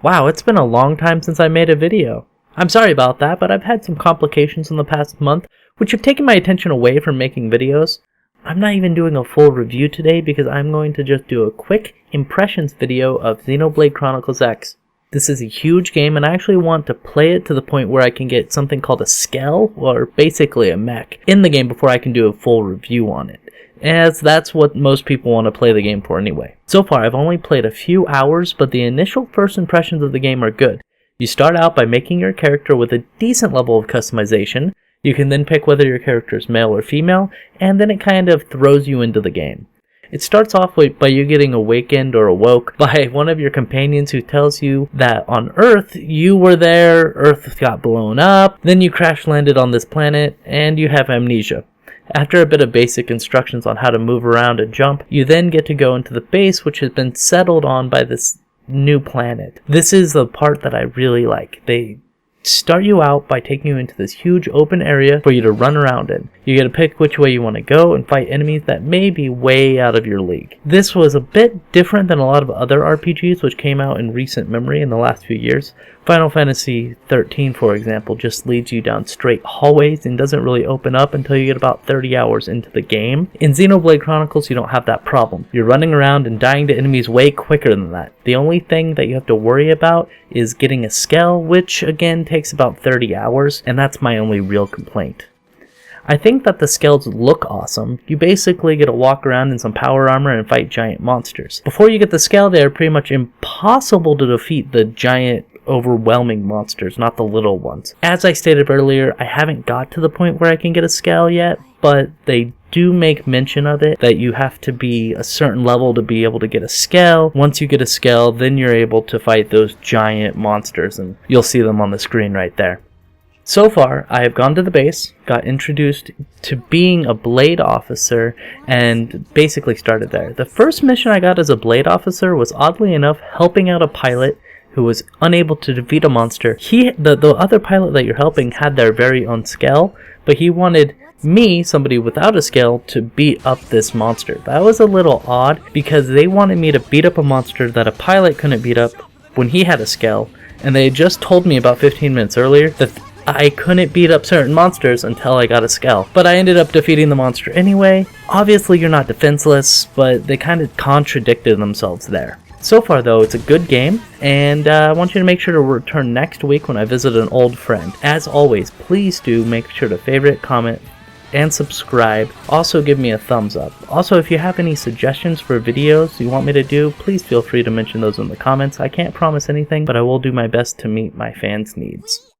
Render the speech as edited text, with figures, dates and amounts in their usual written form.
Wow, it's been a long time since I made a video. I'm sorry about that, but I've had some complications in the past month, which have taken my attention away from making videos. I'm not even doing a full review today because I'm going to just do a quick impressions video of Xenoblade Chronicles X. This is a huge game and I actually want to play it to the point where I can get something called a skell, or basically a mech, in the game before I can do a full review on it, as that's what most people want to play the game for anyway. So far I've only played a few hours, but the initial first impressions of the game are good. You start out by making your character with a decent level of customization. You can then pick whether your character is male or female, and then it kind of throws you into the game. It starts off by you getting awakened or awoke by one of your companions who tells you that on Earth, you were there, Earth got blown up, then you crash landed on this planet, and you have amnesia. After a bit of basic instructions on how to move around and jump, you then get to go into the base, which has been settled on by this new planet. This is the part that I really like. They start you out by taking you into this huge open area for you to run around in. You get to pick which way you want to go and fight enemies that may be way out of your league. This was a bit different than a lot of other RPGs which came out in recent memory in the last few years. Final Fantasy XIII, for example, just leads you down straight hallways and doesn't really open up until you get about 30 hours into the game. In Xenoblade Chronicles, you don't have that problem. You're running around and dying to enemies way quicker than that. The only thing that you have to worry about is getting a skell, which again takes about 30 hours, and that's my only real complaint. I think that the skells look awesome. You basically get to walk around in some power armor and fight giant monsters. Before you get the skell, they are pretty much impossible to defeat the giant overwhelming monsters, not the little ones. As I stated earlier, I haven't got to the point where I can get a skell yet, but they do make mention of it, that you have to be a certain level to be able to get a skell. Once you get a skell, then you're able to fight those giant monsters, and you'll see them on the screen right there. So far, I have gone to the base, got introduced to being a blade officer, and basically started there. The first mission I got as a blade officer was, oddly enough, helping out a pilot who was unable to defeat a monster. The other pilot that you're helping had their very own skell, but he wanted me, somebody without a skell, to beat up this monster. That was a little odd, because they wanted me to beat up a monster that a pilot couldn't beat up when he had a skell, and they had just told me about 15 minutes earlier that I couldn't beat up certain monsters until I got a skell. But I ended up defeating the monster anyway. Obviously you're not defenseless, but they kind of contradicted themselves there. So far though, it's a good game, and I want you to make sure to return next week when I visit an old friend. As always, please do make sure to favorite, comment, and subscribe. Also give me a thumbs up. Also, if you have any suggestions for videos you want me to do, please feel free to mention those in the comments. I can't promise anything, but I will do my best to meet my fans' needs.